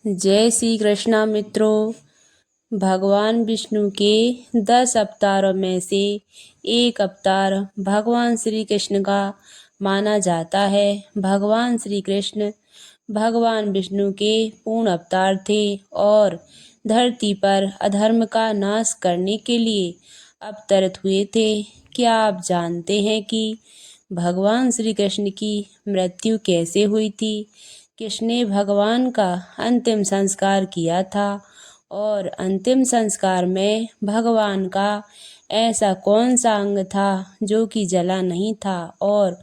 जय श्री कृष्णा मित्रों। भगवान विष्णु के 10 अवतारों में से एक अवतार भगवान श्री कृष्ण का माना जाता है। भगवान श्री कृष्ण भगवान विष्णु के पूर्ण अवतार थे और धरती पर अधर्म का नाश करने के लिए अवतरित हुए थे। क्या आप जानते हैं कि भगवान श्री कृष्ण की मृत्यु कैसे हुई थी? किसने भगवान का अंतिम संस्कार किया था और अंतिम संस्कार में भगवान का ऐसा कौन सा अंग था जो कि जला नहीं था और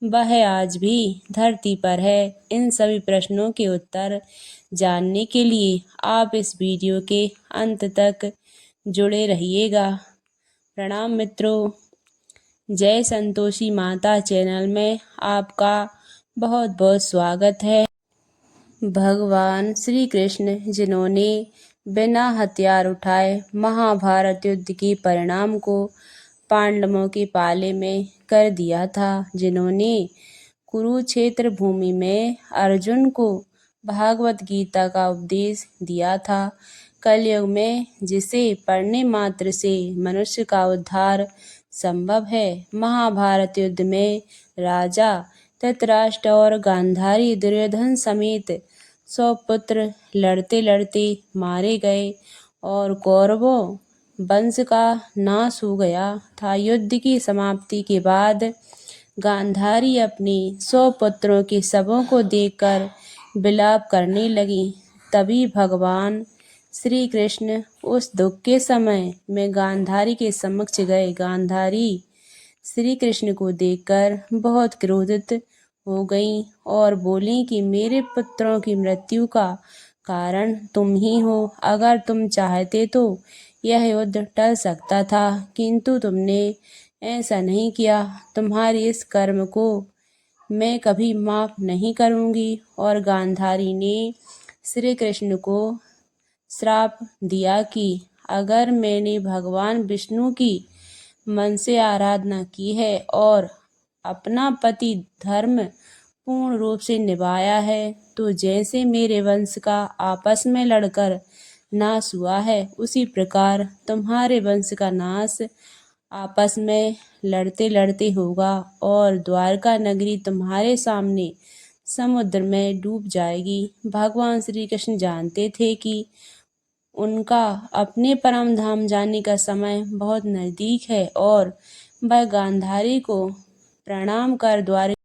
वह आज भी धरती पर है? इन सभी प्रश्नों के उत्तर जानने के लिए आप इस वीडियो के अंत तक जुड़े रहिएगा। प्रणाम मित्रों। जय संतोषी माता चैनल में आपका बहुत बहुत स्वागत है। भगवान श्री कृष्ण जिन्होंने बिना हथियार उठाए महाभारत युद्ध के परिणाम को पांडवों के पाले में कर दिया था, जिन्होंने कुरुक्षेत्र भूमि में अर्जुन को भागवत गीता का उपदेश दिया था, कलयुग में जिसे पढ़ने मात्र से मनुष्य का उद्धार संभव है। महाभारत युद्ध में राजा धृतराष्ट्र और गांधारी दुर्योधन समेत 100 पुत्र लड़ते लड़ते मारे गए और कौरवों वंश का नाश हो गया था। युद्ध की समाप्ति के बाद गांधारी अपने 100 पुत्रों के शवों को देखकर विलाप करने लगी। तभी भगवान श्री कृष्ण उस दुख के समय में गांधारी के समक्ष गए। गांधारी श्री कृष्ण को देखकर बहुत क्रोधित हो गईं और बोली कि मेरे पुत्रों की मृत्यु का कारण तुम ही हो। अगर तुम चाहते तो यह युद्ध टल सकता था, किंतु तुमने ऐसा नहीं किया। तुम्हारे इस कर्म को मैं कभी माफ नहीं करूंगी। और गांधारी ने श्री कृष्ण को श्राप दिया कि अगर मैंने भगवान विष्णु की मन से आराधना की है और अपना पति धर्म पूर्ण रूप से निभाया है, तो जैसे मेरे वंश का आपस में लड़कर नाश हुआ है, उसी प्रकार तुम्हारे वंश का नाश आपस में लड़ते लड़ते होगा और द्वारका नगरी तुम्हारे सामने समुद्र में डूब जाएगी। भगवान श्री कृष्ण जानते थे कि उनका अपने परम धाम जाने का समय बहुत नज़दीक है और वह गांधारी को प्रणाम कर द्वारका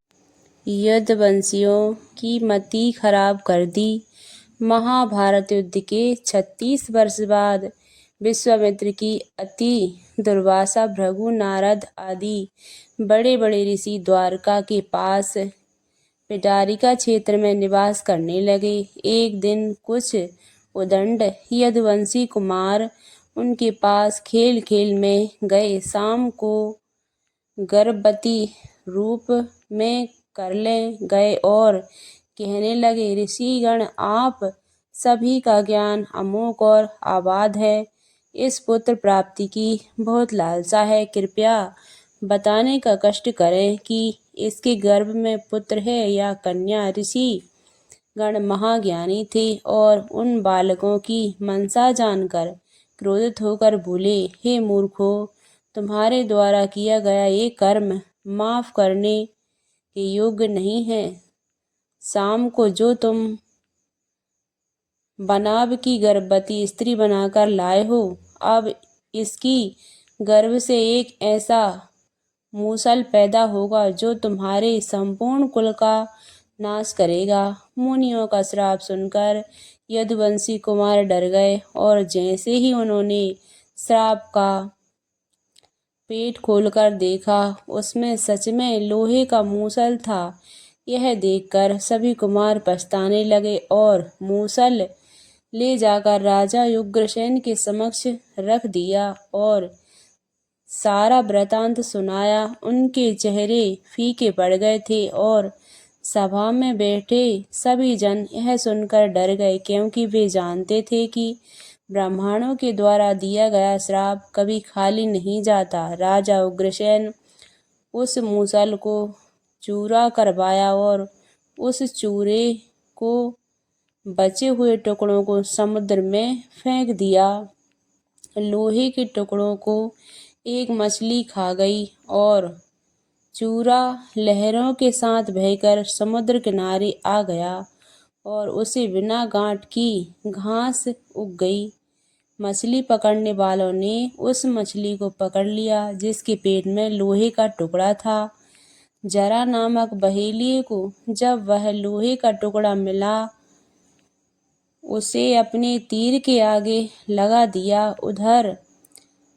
युद्धवंशियों की मति खराब कर दी। महाभारत युद्ध के 36 वर्ष बाद विश्वामित्र की अति दुर्वासा, भृगु, नारद आदि बड़े बड़े ऋषि द्वारका के पास पिटारिका क्षेत्र में निवास करने लगे। एक दिन कुछ उदंड यदुवंशी कुमार उनके पास खेल खेल में गए। शाम को गर्भवती रूप में कर ले गए और कहने लगे, ऋषिगण, आप सभी का ज्ञान अमोघ और अबाध है। इस पुत्र प्राप्ति की बहुत लालसा है। कृपया बताने का कष्ट करें कि इसके गर्भ में पुत्र है या कन्या। ऋषि गण महाज्ञानी थे और उन बालकों की मनसा जानकर क्रोधित होकर बोले, हे मूर्खों, तुम्हारे द्वारा किया गया ये कर्म माफ करने के योग्य नहीं है। शाम को जो तुम बनाव की गर्भवती स्त्री बनाकर लाए हो, अब इसकी गर्भ से एक ऐसा मूसल पैदा होगा जो तुम्हारे संपूर्ण कुल का नाश करेगा। मुनियों का श्राप सुनकर यदुवंशी कुमार डर गए और जैसे ही उन्होंने श्राप का पेट खोलकर देखा, उसमें सच में लोहे का मूसल था। यह देखकर सभी कुमार पछताने लगे और मूसल ले जाकर राजा उग्रसेन के समक्ष रख दिया और सारा वृतांत सुनाया। उनके चेहरे फीके पड़ गए थे और सभा में बैठे सभी जन यह सुनकर डर गए, क्योंकि वे जानते थे कि ब्राह्मणों के द्वारा दिया गया श्राप कभी खाली नहीं जाता। राजा उग्रसेन उस मूसल को चूरा करवाया और उस चूरे को बचे हुए टुकड़ों को समुद्र में फेंक दिया। लोहे के टुकड़ों को एक मछली खा गई और चूरा लहरों के साथ बहकर समुद्र किनारे आ गया और उसे बिना गांठ की घास उग गई। मछली पकड़ने वालों ने उस मछली को पकड़ लिया जिसके पेट में लोहे का टुकड़ा था। जरा नामक बहेलिए को जब वह लोहे का टुकड़ा मिला, उसे अपने तीर के आगे लगा दिया। उधर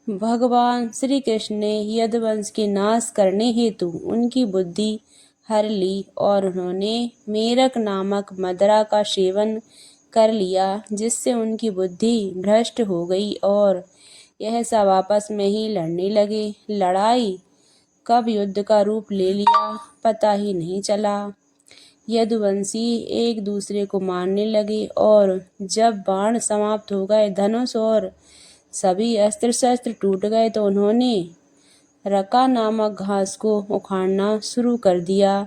भगवान श्री कृष्ण ने यदुवंश के नाश करने हेतु उनकी बुद्धि हर ली और उन्होंने मेरक नामक मदिरा का सेवन कर लिया, जिससे उनकी बुद्धि भ्रष्ट हो गई और यह सब आपस में ही लड़ने लगे। लड़ाई कब युद्ध का रूप ले लिया पता ही नहीं चला। यदुवंशी एक दूसरे को मारने लगे और जब बाण समाप्त हो गए, धनुष और सभी अस्त्र शस्त्र टूट गए, तो उन्होंने रका नामक घास को उखाड़ना शुरू कर दिया।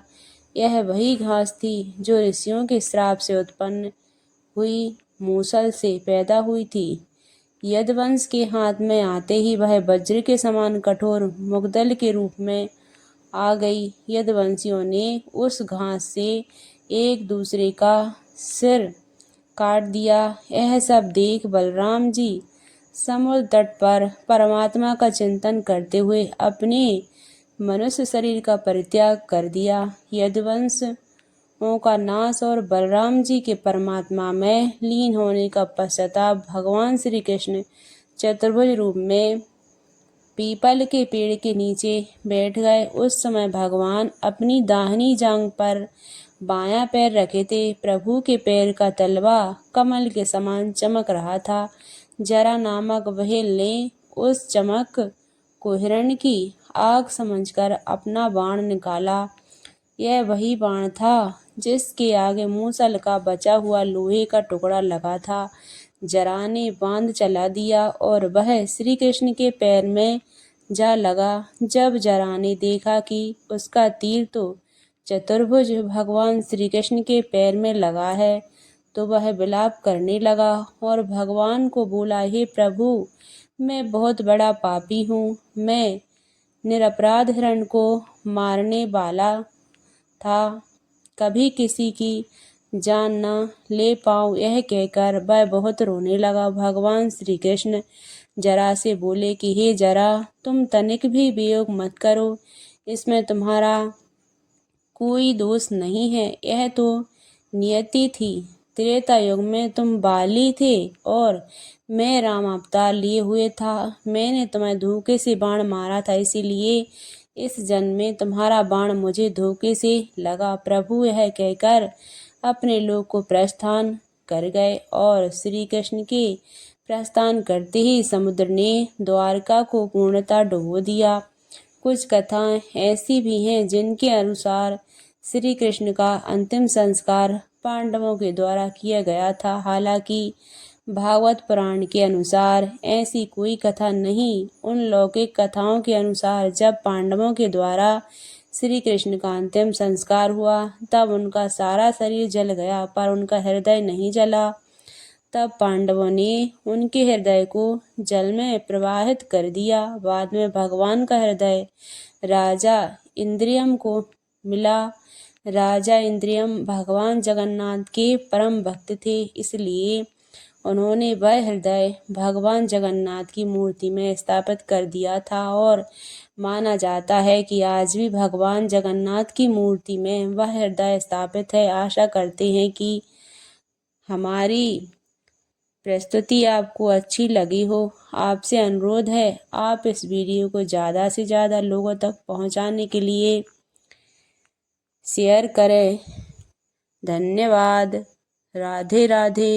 यह वही घास थी जो ऋषियों के श्राप से उत्पन्न हुई मूसल से पैदा हुई थी। यदुवंश के हाथ में आते ही वह वज्र के समान कठोर मुग्दल के रूप में आ गई। यदुवंशियों ने उस घास से एक दूसरे का सिर काट दिया। यह सब देख बलराम जी समुद्र तट पर परमात्मा का चिंतन करते हुए अपने मनुष्य शरीर का परित्याग कर दिया। यदुवंशों का नाश और बलराम जी के परमात्मा में लीन होने का पश्चाताप भगवान श्री कृष्ण चतुर्भुज रूप में पीपल के पेड़ के नीचे बैठ गए। उस समय भगवान अपनी दाहिनी जांघ पर बायां पैर रखे थे। प्रभु के पैर का तलवा कमल के समान चमक रहा था। जरा नामक व्हेल ने उस चमक को हिरण की आग समझकर अपना बाण निकाला। यह वही बाण था जिसके आगे मूसल का बचा हुआ लोहे का टुकड़ा लगा था। जरा ने बांध चला दिया और वह श्री कृष्ण के पैर में जा लगा। जब जरा ने देखा कि उसका तीर तो चतुर्भुज भगवान श्री कृष्ण के पैर में लगा है, तो वह विलाप करने लगा और भगवान को बोला, हे प्रभु, मैं बहुत बड़ा पापी हूँ। मैं निरपराध हिरण को मारने वाला था, कभी किसी की जान न ले पाऊँ। यह कहकर वह बहुत रोने लगा। भगवान श्री कृष्ण जरा से बोले कि हे जरा, तुम तनिक भी वियोग मत करो, इसमें तुम्हारा कोई दोष नहीं है। यह तो नियति थी। त्रेता युग में तुम बाली थे और मैं राम अवतार लिए हुए था। मैंने तुम्हें धोखे से बाण मारा था, इसीलिए इस जन्म में तुम्हारा बाण मुझे धोखे से लगा। प्रभु यह कहकर अपने लोक को प्रस्थान कर गए और श्री कृष्ण के प्रस्थान करते ही समुद्र ने द्वारका को पूर्णतः डुबो दिया। कुछ कथाएं ऐसी भी हैं जिनके अनुसार श्री कृष्ण का अंतिम संस्कार पांडवों के द्वारा किया गया था। हालांकि भागवत पुराण के अनुसार ऐसी कोई कथा नहीं। उन लौकिक कथाओं के अनुसार जब पांडवों के द्वारा श्री कृष्ण का अंतिम संस्कार हुआ, तब उनका सारा शरीर जल गया, पर उनका हृदय नहीं जला। तब पांडवों ने उनके हृदय को जल में प्रवाहित कर दिया। बाद में भगवान का हृदय राजा इंद्रियम को मिला। राजा इंद्रियम भगवान जगन्नाथ के परम भक्त थे, इसलिए उन्होंने वह हृदय भगवान जगन्नाथ की मूर्ति में स्थापित कर दिया था और माना जाता है कि आज भी भगवान जगन्नाथ की मूर्ति में वह हृदय स्थापित है। आशा करते हैं कि हमारी प्रस्तुति आपको अच्छी लगी हो। आपसे अनुरोध है, आप इस वीडियो को ज़्यादा से ज़्यादा लोगों तक पहुंचाने के लिए शेयर करें। धन्यवाद। राधे राधे।